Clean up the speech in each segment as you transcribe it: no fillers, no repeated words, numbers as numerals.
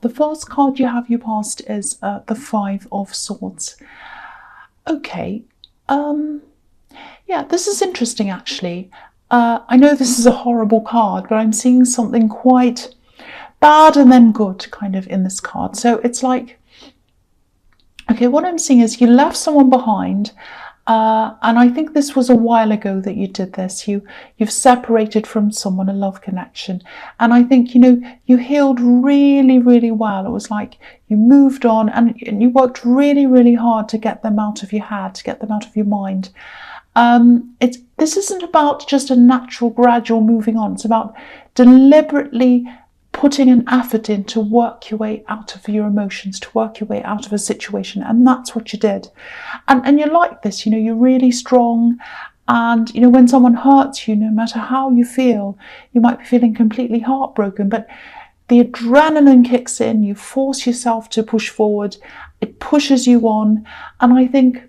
the first card you have you passed is the Five of Swords. Okay, yeah, this is interesting actually. I know this is a horrible card, but I'm seeing something quite bad and then good kind of in this card. So it's like, okay, what I'm seeing is you left someone behind, and I think this was a while ago that you did this. You've separated from someone, a love connection, and I think, you know, you healed really, really well. It was like you moved on and you worked really, really hard to get them out of your head, to get them out of your mind. This isn't about just a natural, gradual moving on. It's about deliberately putting an effort in to work your way out of your emotions, to work your way out of a situation. And that's what you did. And you're like this, you know, you're really strong. And, you know, when someone hurts you, no matter how you feel, you might be feeling completely heartbroken, but the adrenaline kicks in, you force yourself to push forward, it pushes you on. And I think,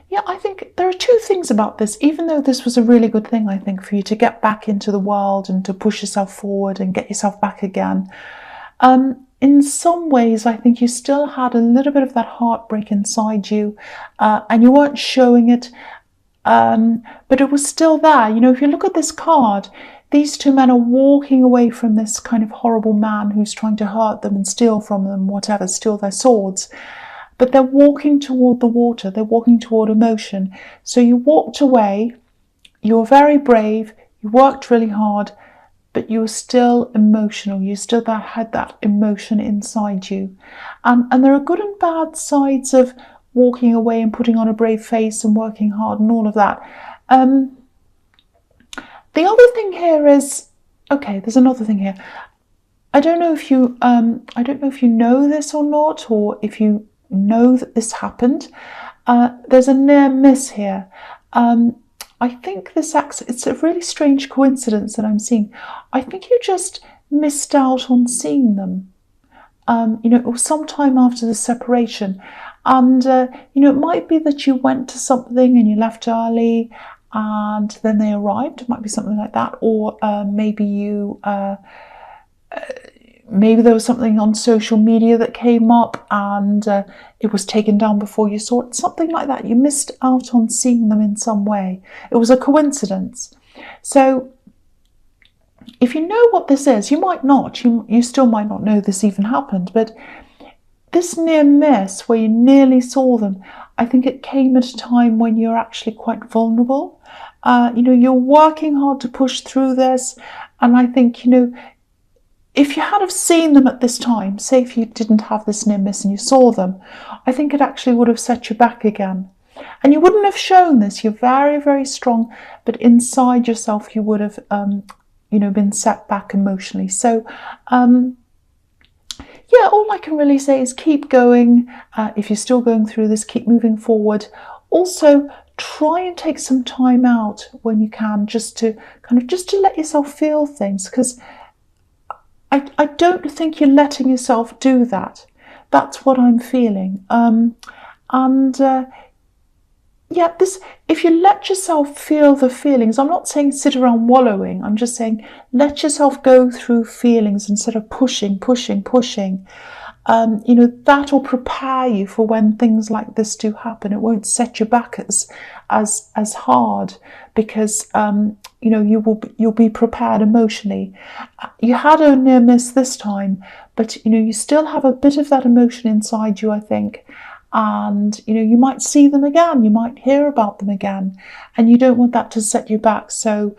yeah, I think there are two things about this. Even though this was a really good thing, I think, for you to get back into the world and to push yourself forward and get yourself back again, in some ways, I think you still had a little bit of that heartbreak inside you, and you weren't showing it, but it was still there. You know, if you look at this card, these two men are walking away from this kind of horrible man who's trying to hurt them and steal from them, whatever, steal their swords. But they're walking toward the water, they're walking toward emotion. So you walked away, you were very brave, you worked really hard, but you were still emotional. You still had that emotion inside you. And there are good and bad sides of walking away and putting on a brave face and working hard and all of that. The other thing here is, okay, there's another thing here. I don't know if you know this or not, or if you know that this happened. There's a near miss here. I think it's a really strange coincidence that I'm seeing. I think you just missed out on seeing them. You know, it was sometime after the separation, and you know, it might be that you went to something and you left early and then they arrived. It might be something like that, or maybe you maybe there was something on social media that came up and it was taken down before you saw it. Something like that. You missed out on seeing them in some way. It was a coincidence. So if you know what this is, you might not. You still might not know this even happened. But this near miss where you nearly saw them, I think it came at a time when you're actually quite vulnerable. You know, you're working hard to push through this. And I think, you know, if you had have seen them at this time, say if you didn't have this near miss and you saw them, I think it actually would have set you back again. And you wouldn't have shown this. You're very, very strong, but inside yourself you would have, you know, been set back emotionally. So, yeah, all I can really say is keep going. If you're still going through this, keep moving forward. Also, try and take some time out when you can, just to let yourself feel things, because I don't think you're letting yourself do that. That's what I'm feeling. Yeah, if you let yourself feel the feelings, I'm not saying sit around wallowing, I'm just saying let yourself go through feelings instead of pushing. You know, that will prepare you for when things like this do happen. It won't set you back as hard, because you know, you'll be prepared emotionally. You had a near miss this time, but you know, you still have a bit of that emotion inside you, I think. And you know, you might see them again, you might hear about them again, and you don't want that to set you back. So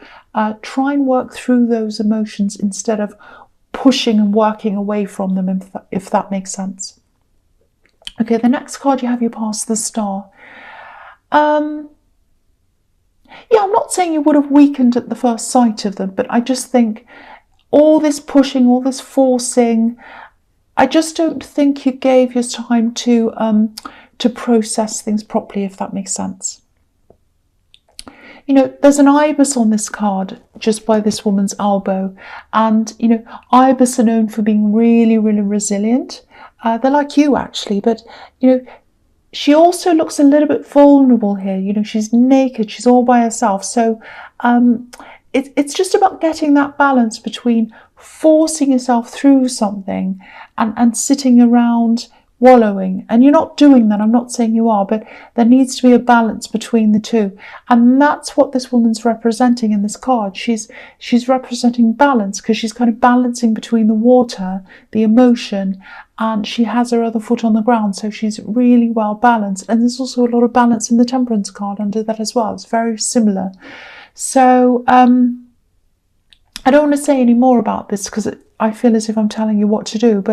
try and work through those emotions instead of pushing and working away from them, if that makes sense. Okay, the next card you have, you pass the Star. Yeah, I'm not saying you would have weakened at the first sight of them, but I just think all this pushing, all this forcing, I just don't think you gave your time to process things properly, if that makes sense. You know, there's an ibis on this card just by this woman's elbow, and you know, ibis are known for being really, really resilient. They're like you actually, but you know, she also looks a little bit vulnerable here. You know, she's naked, she's all by herself. So it's just about getting that balance between forcing yourself through something and sitting around wallowing. And you're not doing that. I'm not saying you are, but there needs to be a balance between the two. And that's what this woman's representing in this card. She's representing balance, because she's kind of balancing between the water, the emotion, and she has her other foot on the ground. So she's really well balanced. And there's also a lot of balance in the Temperance card under that as well. It's very similar. So I don't want to say any more about this because I feel as if I'm telling you what to do.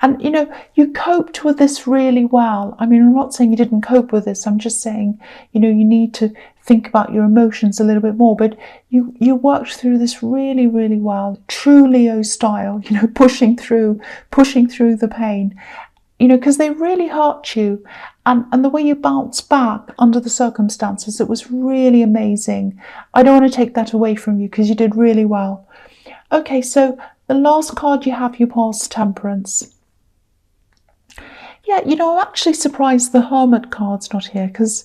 And you know, you coped with this really well. I mean, I'm not saying you didn't cope with this. I'm just saying, you know, you need to think about your emotions a little bit more. But you worked through this really, really well. True Leo style, you know, pushing through the pain. You know, because they really hurt you, and the way you bounced back under the circumstances, it was really amazing. I don't want to take that away from you because you did really well. Okay, so the last card you have, you passed Temperance. Yeah, you know, I'm actually surprised the Hermit card's not here because,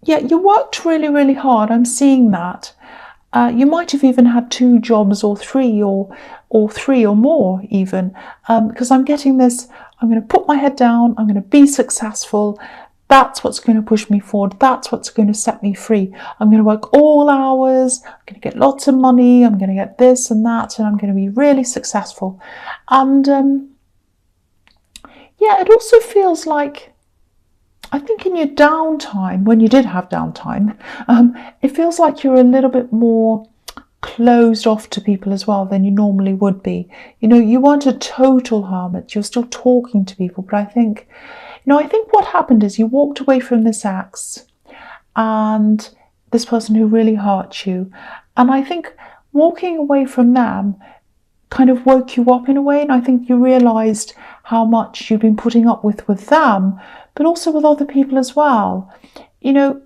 yeah, you worked really, really hard. I'm seeing that. You might have even had 2 jobs or 3 or 3 or more even, because I'm getting this. I'm going to put my head down. I'm going to be successful. That's what's going to push me forward. That's what's going to set me free. I'm going to work all hours. I'm going to get lots of money. I'm going to get this and that, and I'm going to be really successful. And yeah, it also feels like, I think in your downtime, when you did have downtime, it feels like you're a little bit more closed off to people as well than you normally would be. You know, you weren't a total hermit. You're still talking to people. But I think what happened is you walked away from this ex and this person who really hurt you. And I think walking away from them kind of woke you up in a way. And I think you realised how much you've been putting up with them, but also with other people as well. You know,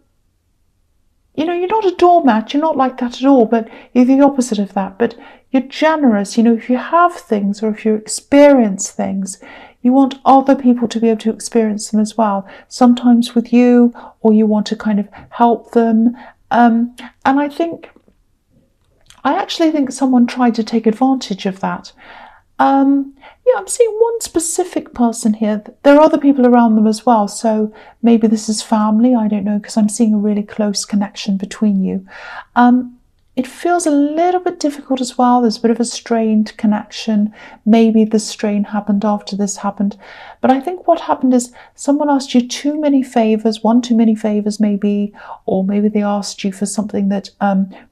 you're not a doormat, you're not like that at all, but you're the opposite of that. But you're generous. You know, if you have things or if you experience things, you want other people to be able to experience them as well. Sometimes with you, or you want to kind of help them. And I actually think someone tried to take advantage of that. Yeah, I'm seeing one specific person here. There are other people around them as well. So maybe this is family. I don't know, because I'm seeing a really close connection between you. It feels a little bit difficult as well. There's a bit of a strained connection. Maybe the strain happened after this happened. But I think what happened is someone asked you too many favours, one too many favours maybe, or maybe they asked you for something that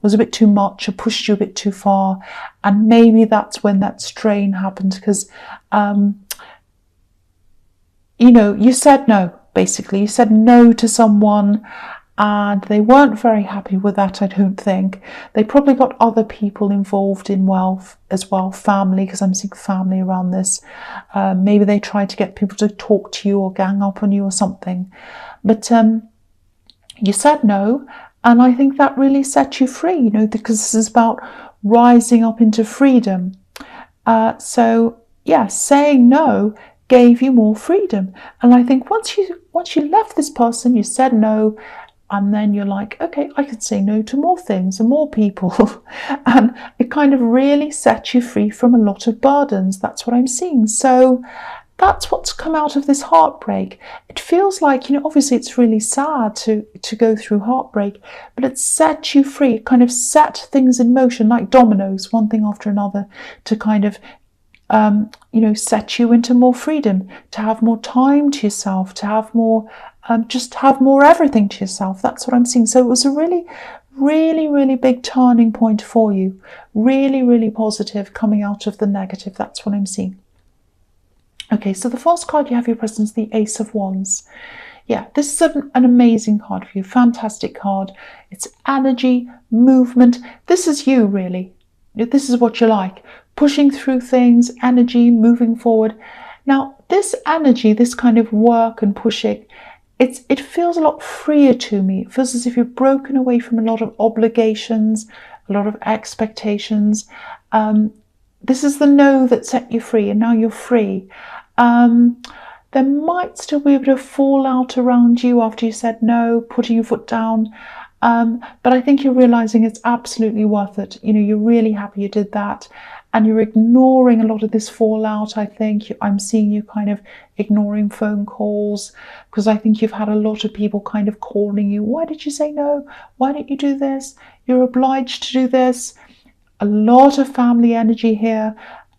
was a bit too much or pushed you a bit too far. And maybe that's when that strain happened because, you know, you said no, basically. You said no to someone, and they weren't very happy with that, I don't think. They probably got other people involved in wealth as well, family, because I'm seeing family around this. Maybe they tried to get people to talk to you or gang up on you or something. But you said no, and I think that really set you free, you know, because this is about rising up into freedom. So, yeah, saying no gave you more freedom. And I think once you left this person, you said no, and then you're like, okay, I can say no to more things and more people. And it kind of really set you free from a lot of burdens. That's what I'm seeing. So that's what's come out of this heartbreak. It feels like, you know, obviously it's really sad to go through heartbreak, but it set you free. It kind of set things in motion like dominoes, one thing after another, to kind of you know, set you into more freedom, to have more time to yourself, to have more, just have more everything to yourself. That's what I'm seeing. So it was a really, really, really big turning point for you. Really, really positive, coming out of the negative. That's what I'm seeing. Okay, so the first card you have your presence, the Ace of Wands. Yeah, this is an amazing card for you. Fantastic card. It's energy, movement. This is you, really. This is what you like. Pushing through things, energy, moving forward. Now, this energy, this kind of work and pushing, it feels a lot freer to me. It feels as if you've broken away from a lot of obligations, a lot of expectations. This is the no that set you free, and now you're free. There might still be a bit of fallout around you after you said no, putting your foot down. But I think you're realising it's absolutely worth it. You know, you're really happy you did that. and you're ignoring a lot of this fallout. I think I'm seeing you kind of ignoring phone calls, because I think you've had a lot of people kind of calling you. Why did you say no? Why didn't you do this? You're obliged to do this. A lot of family energy here,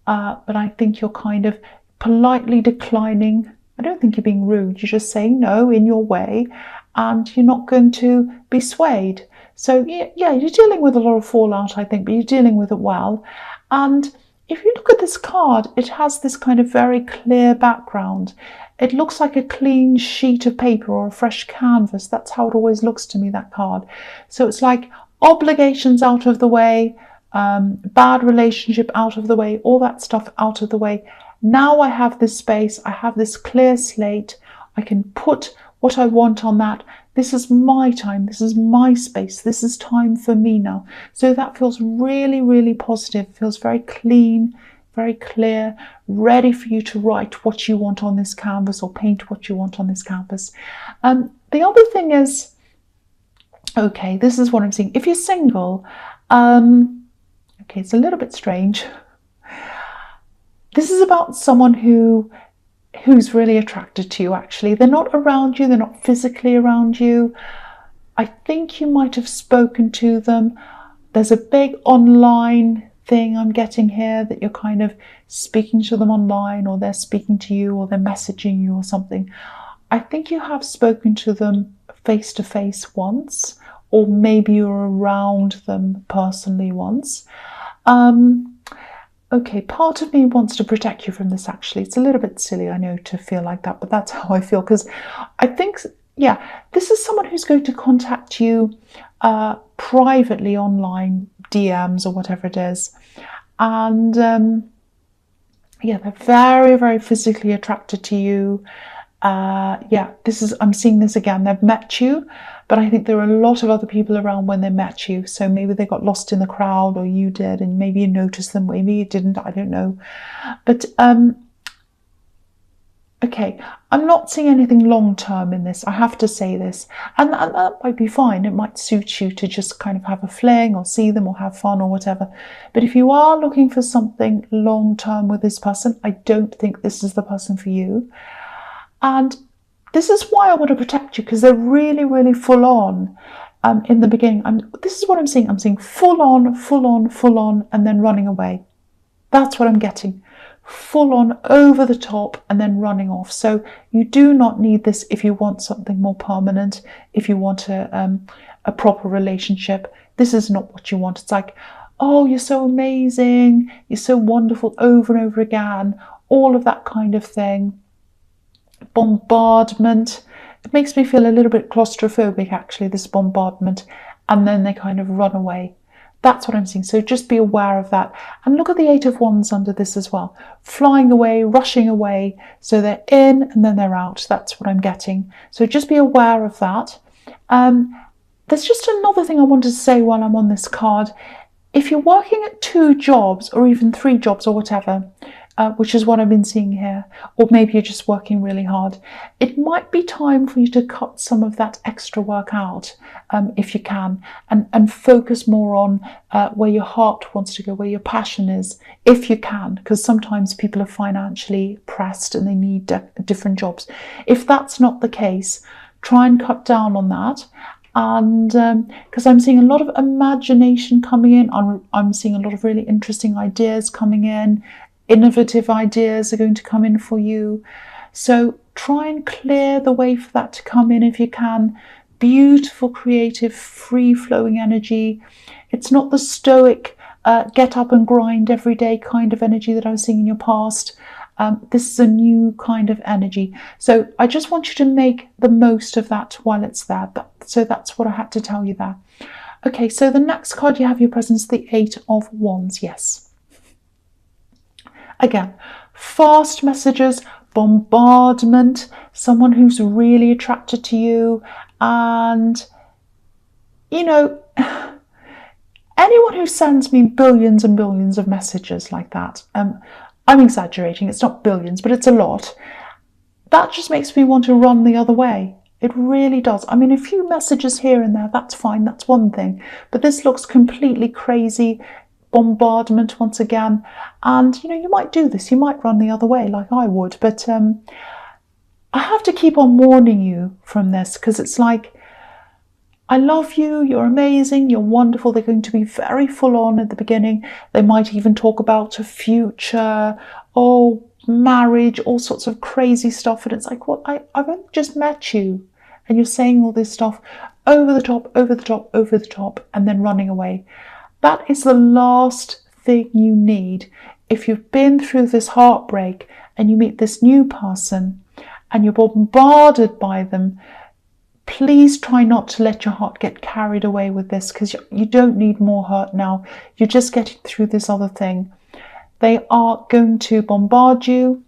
but I think you're kind of politely declining. I don't think you're being rude. You're just saying no in your way, and you're not going to be swayed. So yeah, you're dealing with a lot of fallout, I think, but you're dealing with it well. And if you look at this card, it has this kind of very clear background. It looks like a clean sheet of paper or a fresh canvas. That's how it always looks to me, that card. So it's like obligations out of the way, bad relationship out of the way, all that stuff out of the way. Now I have this space, I have this clear slate, I can put what I want on that. This is my time, this is my space, this is time for me now. So that feels really, really positive, feels very clean, very clear, ready for you to write what you want on this canvas or paint what you want on this canvas. The other thing is, okay, this is what I'm seeing. If you're single, okay, it's a little bit strange. This is about someone who's really attracted to you, actually. They're not around you, they're not physically around you. I think you might have spoken to them. There's a big online thing I'm getting here, that you're kind of speaking to them online, or they're speaking to you, or they're messaging you or something. I think you have spoken to them face to face once, or maybe you're around them personally once. Okay, part of me wants to protect you from this, actually. It's a little bit silly, I know, to feel like that, but that's how I feel, because I think, yeah, this is someone who's going to contact you privately online, DMs or whatever it is. And yeah, they're very, very physically attracted to you. Yeah, I'm seeing this again. They've met you, but I think there are a lot of other people around when they met you. So maybe they got lost in the crowd, or you did, and maybe you noticed them, maybe you didn't, I don't know. But okay, I'm not seeing anything long-term in this, I have to say this. And that might be fine. It might suit you to just kind of have a fling, or see them, or have fun, or whatever. But if you are looking for something long-term with this person, I don't think this is the person for you. And this is why I want to protect you, because they're really, really full on in the beginning. This is what I'm seeing. I'm seeing full on, full on, full on, and then running away. That's what I'm getting. Full on, over the top, and then running off. So you do not need this if you want something more permanent, if you want a proper relationship. This is not what you want. It's like, oh, you're so amazing, you're so wonderful, over and over again, all of that kind of thing. Bombardment. It makes me feel a little bit claustrophobic, actually, this bombardment. And then they kind of run away. That's what I'm seeing. So just be aware of that. And look at the 8 of Wands under this as well. Flying away, rushing away. So they're in and then they're out. That's what I'm getting. So just be aware of that. There's just another thing I wanted to say while I'm on this card. If you're working at 2 jobs, or even 3 jobs, or whatever, which is what I've been seeing here, or maybe you're just working really hard, it might be time for you to cut some of that extra work out, if you can, and focus more on where your heart wants to go, where your passion is, if you can, because sometimes people are financially pressed and they need different jobs. If that's not the case, try and cut down on that. And because I'm seeing a lot of imagination coming in, I'm seeing a lot of really interesting ideas coming in. Innovative ideas are going to come in for you. So try and clear the way for that to come in if you can. Beautiful, creative, free-flowing energy. It's not the stoic, get up and grind every day kind of energy that I was seeing in your past. This is a new kind of energy. So I just want you to make the most of that while it's there. So that's what I had to tell you there. Okay, so the next card you have your presence, the 8 of Wands. Yes. Again, fast messages, bombardment, someone who's really attracted to you, and, you know, anyone who sends me billions and billions of messages like that, I'm exaggerating, it's not billions, but it's a lot. That just makes me want to run the other way. It really does. I mean, a few messages here and there, that's fine, that's one thing. But this looks completely crazy, bombardment once again. And, you know, you might do this. You might run the other way like I would. But I have to keep on warning you from this, because it's like, I love you, you're amazing, you're wonderful. They're going to be very full on at the beginning. They might even talk about a future, marriage, all sorts of crazy stuff. And it's like, well, I've only just met you and you're saying all this stuff over the top, over the top, over the top, and then running away. That is the last thing you need. If you've been through this heartbreak and you meet this new person and you're bombarded by them, please try not to let your heart get carried away with this, because you don't need more hurt now. You're just getting through this other thing. They are going to bombard you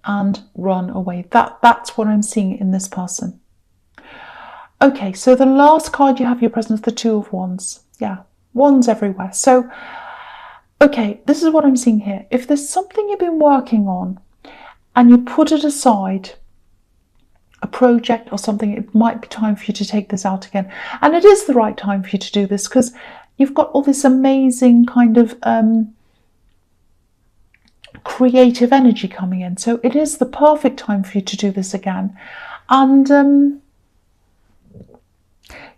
and run away. That's what I'm seeing in this person. Okay, so the last card you have your presence, the Two of Wands. Yeah, wands everywhere. So, okay, this is what I'm seeing here. If there's something you've been working on and you put it aside, a project or something, it might be time for you to take this out again. And it is the right time for you to do this, because you've got all this amazing kind of creative energy coming in. So it is the perfect time for you to do this again. And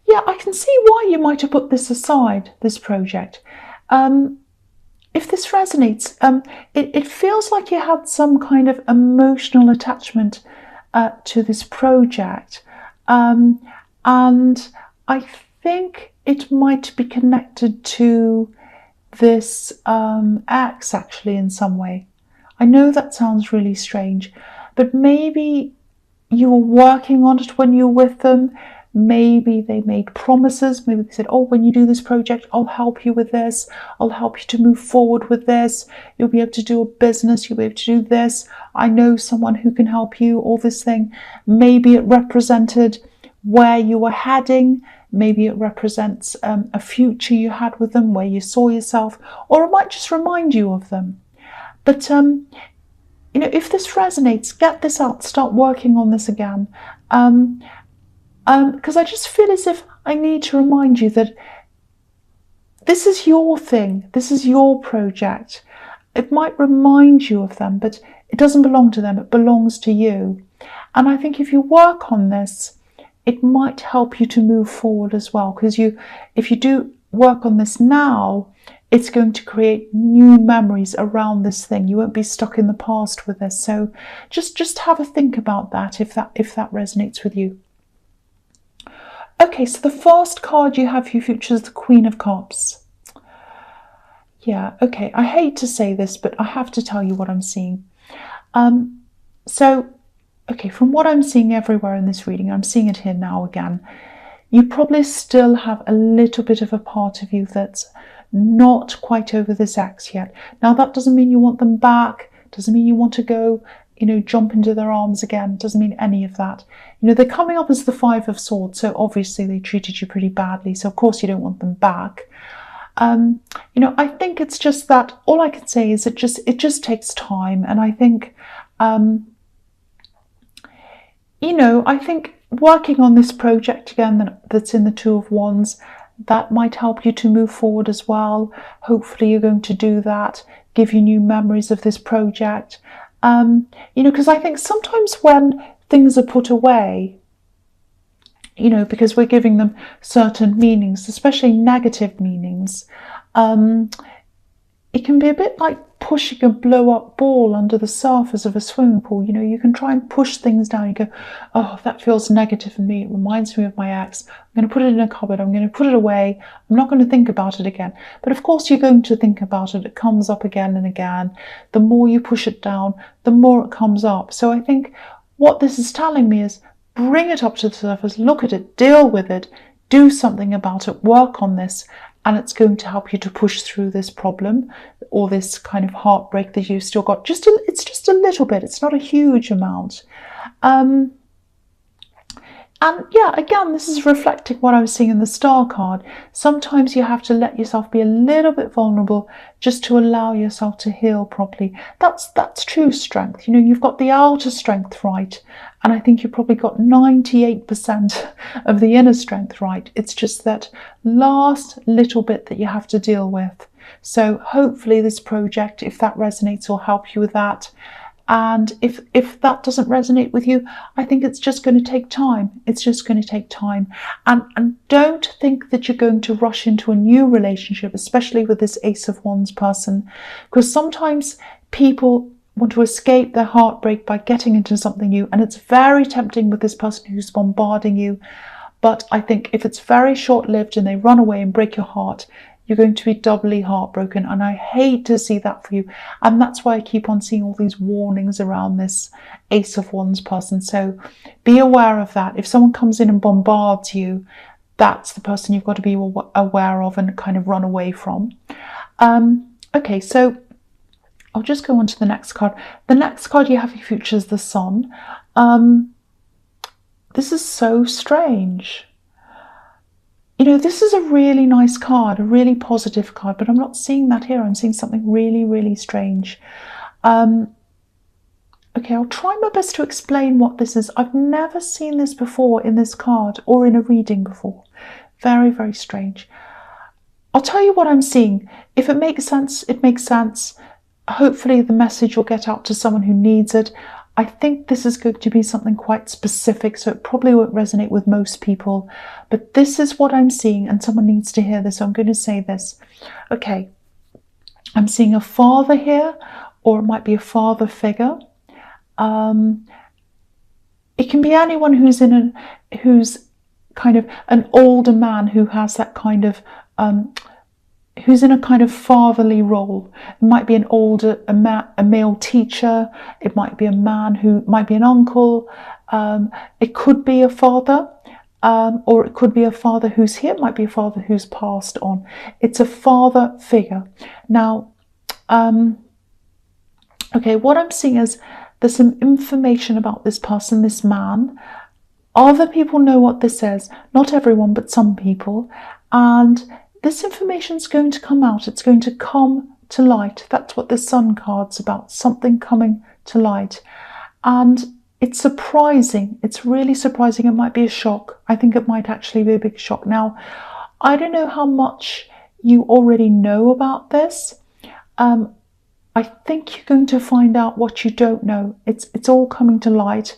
yeah, I can see why you might have put this aside, this project. If this resonates, it feels like you had some kind of emotional attachment to this project, and I think it might be connected to this ex, actually, in some way. I know that sounds really strange, but maybe you were working on it when you were with them. Maybe they made promises. Maybe they said, oh, when you do this project, I'll help you with this. I'll help you to move forward with this. You'll be able to do a business. You'll be able to do this. I know someone who can help you, all this thing. Maybe it represented where you were heading. Maybe it represents a future you had with them where you saw yourself, or it might just remind you of them. But, you know, if this resonates, get this out, start working on this again. Because I just feel as if I need to remind you that this is your thing. This is your project. It might remind you of them, but it doesn't belong to them. It belongs to you. And I think if you work on this, it might help you to move forward as well. Because if you do work on this now, it's going to create new memories around this thing. You won't be stuck in the past with this. So just have a think about that if that resonates with you. Okay, so the first card you have for your future is the Queen of Cups. Yeah, okay, I hate to say this, but I have to tell you what I'm seeing. So, okay, from what I'm seeing everywhere in this reading, I'm seeing it here now again, you probably still have a little bit of a part of you that's not quite over this ex yet. Now, that doesn't mean you want them back, doesn't mean you want to go, you know, jump into their arms again, doesn't mean any of that. You know, they're coming up as the Five of Swords, so obviously they treated you pretty badly, so of course you don't want them back. You know, I think it's just that, all I can say is it just takes time, and I think, you know, I think working on this project again that's in the Two of Wands, that might help you to move forward as well. Hopefully you're going to do that, give you new memories of this project. You know, because I think sometimes when things are put away, you know, because we're giving them certain meanings, especially negative meanings, it can be a bit like pushing a blow-up ball under the surface of a swimming pool. You know, you can try and push things down. You go, oh, that feels negative for me. It reminds me of my ex. I'm going to put it in a cupboard. I'm going to put it away. I'm not going to think about it again. But of course, you're going to think about it. It comes up again and again. The more you push it down, the more it comes up. So I think what this is telling me is bring it up to the surface, look at it, deal with it, do something about it, work on this, and it's going to help you to push through this problem or this kind of heartbreak that you've still got. It's just a little bit. It's not a huge amount. And yeah, again, this is reflecting what I was seeing in the Star card. Sometimes you have to let yourself be a little bit vulnerable just to allow yourself to heal properly. That's true strength. You know, you've got the outer strength right, and I think you've probably got 98% of the inner strength right. It's just that last little bit that you have to deal with. So hopefully this project, if that resonates, will help you with that. And if that doesn't resonate with you, I think it's just going to take time. It's just going to take time. And don't think that you're going to rush into a new relationship, especially with this Ace of Wands person, because sometimes people want to escape their heartbreak by getting into something new. And it's very tempting with this person who's bombarding you. But I think if it's very short-lived and they run away and break your heart, you're going to be doubly heartbroken. And I hate to see that for you. And that's why I keep on seeing all these warnings around this Ace of Wands person. So be aware of that. If someone comes in and bombards you, that's the person you've got to be aware of and kind of run away from. Okay, so I'll just go on to the next card. The next card you have your future is the Sun. This is so strange. You know, this is a really nice card, a really positive card, but I'm not seeing that here. I'm seeing something really, really strange. Okay, I'll try my best to explain what this is. I've never seen this before in this card or in a reading before. Very, very strange. I'll tell you what I'm seeing. If it makes sense, it makes sense. Hopefully the message will get out to someone who needs it. I think this is going to be something quite specific, so it probably won't resonate with most people. But this is what I'm seeing, and someone needs to hear this, so I'm going to say this. Okay, I'm seeing a father here, or it might be a father figure. It can be anyone who's kind of an older man who has that kind of who's in a kind of fatherly role. It might be a male teacher. It might be a man who might be an uncle. It could be a father, or it could be a father who's here. It might be a father who's passed on. It's a father figure. Now, okay, what I'm seeing is there's some information about this person, this man. Other people know what this is. Not everyone, but some people. And this information is going to come out. It's going to come to light. That's what the Sun card's about, something coming to light. And it's surprising. It's really surprising. It might be a shock. I think it might actually be a big shock. Now, I don't know how much you already know about this. I think you're going to find out what you don't know. It's all coming to light.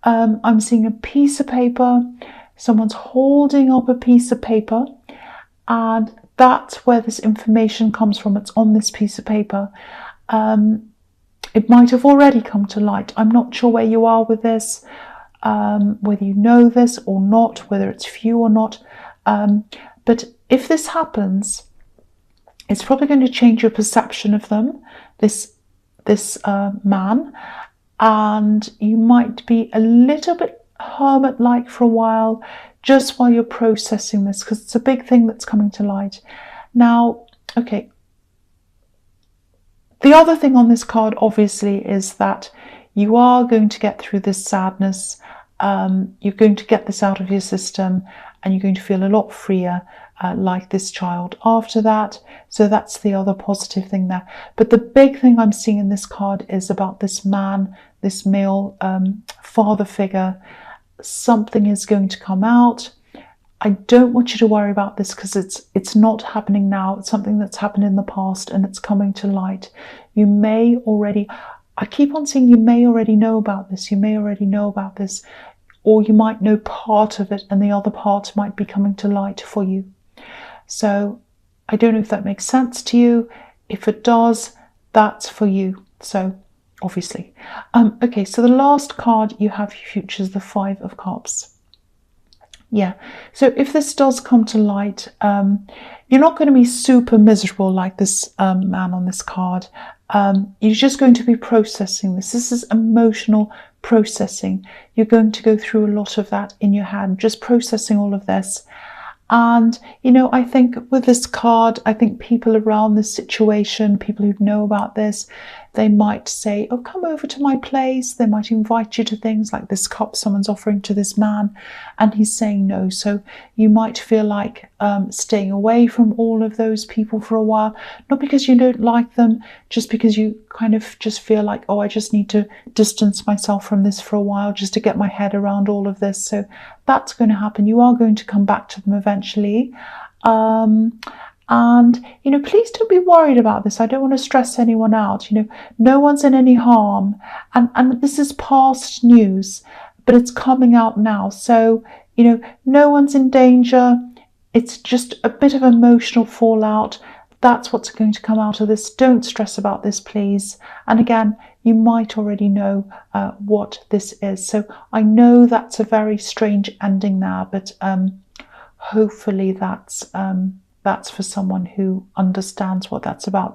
I'm seeing a piece of paper. Someone's holding up a piece of paper. And that's where this information comes from. It's on this piece of paper. It might have already come to light. I'm not sure where you are with this, whether you know this or not, whether it's for you or not. But if this happens, it's probably going to change your perception of them, this man. And you might be a little bit hermit-like for a while, just while you're processing this, because it's a big thing that's coming to light. Now, okay, the other thing on this card, obviously, is that you are going to get through this sadness. You're going to get this out of your system, and you're going to feel a lot freer, like this child after that. So that's the other positive thing there. But the big thing I'm seeing in this card is about this man, this male father figure. Something is going to come out. I don't want you to worry about this, because it's not happening now. It's something that's happened in the past, and it's coming to light. You may already, I keep on saying you may already know about this. You may already know about this, or you might know part of it, and the other part might be coming to light for you. So I don't know if that makes sense to you. If it does, that's for you. So obviously. Okay, so the last card you have your future is the Five of Cups. Yeah, so if this does come to light, you're not going to be super miserable like this man on this card. You're just going to be processing this. This is emotional processing. You're going to go through a lot of that in your head, just processing all of this. And, you know, I think with this card, I think people around this situation, people who know about this, they might say, oh, come over to my place. They might invite you to things like this cup someone's offering to this man, and he's saying no. So you might feel like staying away from all of those people for a while, not because you don't like them, just because you kind of just feel like, oh, I just need to distance myself from this for a while just to get my head around all of this. So that's going to happen. You are going to come back to them eventually. And, please don't be worried about this. I don't want to stress anyone out. No one's in any harm. And this is past news, but it's coming out now. So, no one's in danger. It's just a bit of emotional fallout. That's what's going to come out of this. Don't stress about this, please. And again, you might already know what this is. So I know that's a very strange ending there, but hopefully that's for someone who understands what that's about.